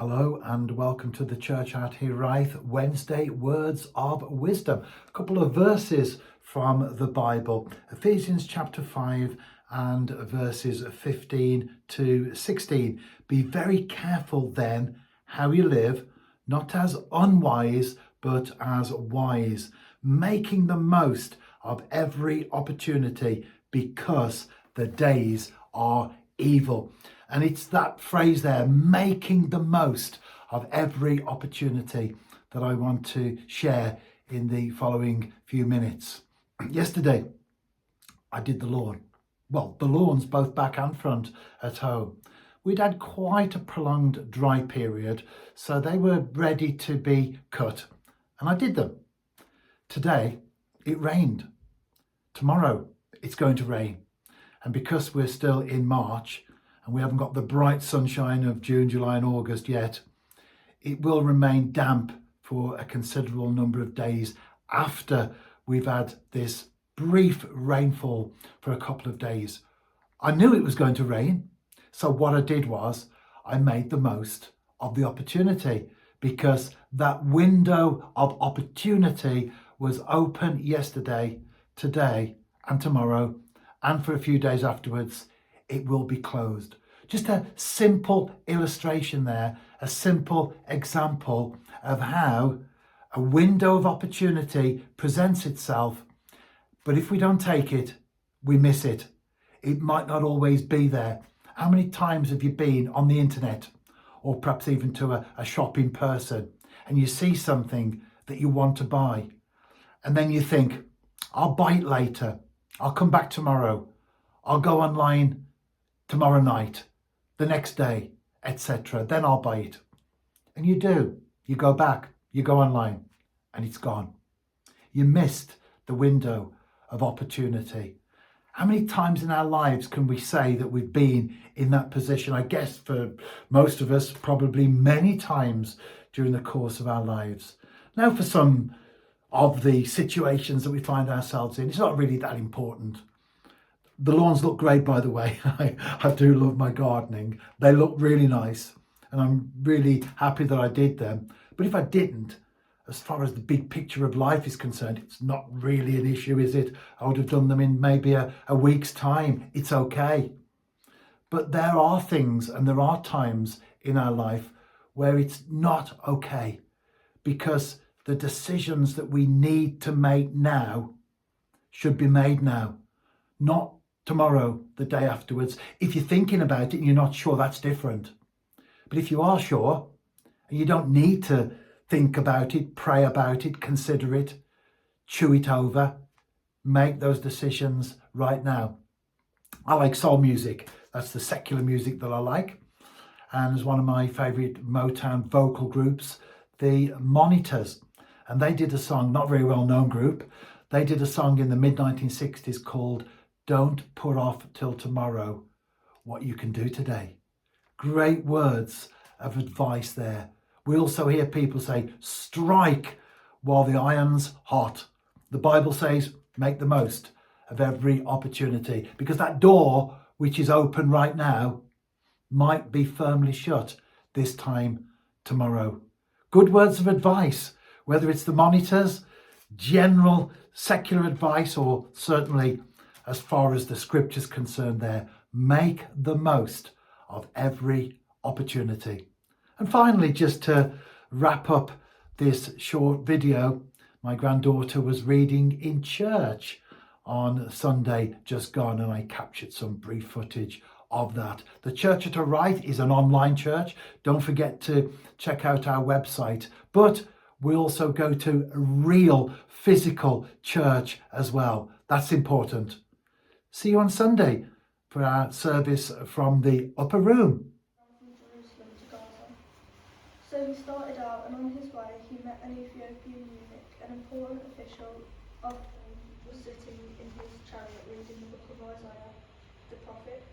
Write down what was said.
Hello and welcome to the church at Hiraeth Wednesday Words of Wisdom. A couple of verses from the Bible, Ephesians chapter 5 and verses 15 to 16. Be very careful then how you live, not as unwise but as wise, making the most of every opportunity because the days are evil. And it's that phrase there, making the most of every opportunity, that I want to share in the following few minutes. Yesterday, I did the lawn. Well, the lawns both back and front at home. We'd had quite a prolonged dry period, so they were ready to be cut, and I did them. Today, it rained. Tomorrow, it's going to rain. And because we're still in March, and we haven't got the bright sunshine of June, July and August yet, it will remain damp for a considerable number of days after we've had this brief rainfall for a couple of days. I knew it was going to rain, so what I did was I made the most of the opportunity, because that window of opportunity was open yesterday, today and tomorrow, and for a few days afterwards it will be closed. Just a simple illustration there, a simple example of how a window of opportunity presents itself, but if we don't take it, we miss it. It might not always be there. How many times have you been on the internet, or perhaps even to a shop in person, and you see something that you want to buy, and then you think, I'll buy it later, I'll come back tomorrow, I'll go online tomorrow night, the next day, etc. Then I'll buy it. And you do. You go back, you go online, and it's gone. You missed the window of opportunity. How many times in our lives can we say that we've been in that position? I guess for most of us, probably many times during the course of our lives. Now, for some of the situations that we find ourselves in, it's not really that important. The lawns look great, by the way. I do love my gardening. They look really nice, and I'm really happy that I did them. But if I didn't, as far as the big picture of life is concerned, it's not really an issue, is it? I would have done them in maybe a week's time. It's okay. But there are things and there are times in our life where it's not okay, because the decisions that we need to make now should be made now, not tomorrow, the day afterwards. If you're thinking about it and you're not sure, that's different. But if you are sure, and you don't need to think about it, pray about it, consider it, chew it over, make those decisions right now. I like soul music. That's the secular music that I like. And as one of my favourite Motown vocal groups, the Monitors. And they did a song, not very well known group, they did a song in the mid-1960s called Don't Put Off Till Tomorrow What You Can Do Today. Great words of advice there. We also hear people say, strike while the iron's hot. The Bible says, make the most of every opportunity, because that door which is open right now might be firmly shut this time tomorrow. Good words of advice, whether it's the Monitors, general secular advice, or certainly as far as the scripture's concerned there, make the most of every opportunity. And finally, just to wrap up this short video, my granddaughter was reading in church on Sunday just gone, and I captured some brief footage of that. The church at Hiraeth is an online church. Don't forget to check out our website, but we also go to a real physical church as well. That's important. See you on Sunday for our service from the upper room. From Jerusalem to Gaza. So he started out, and on his way he met an Ethiopian eunuch, an important official of whom was sitting in his chariot reading the book of Isaiah the prophet.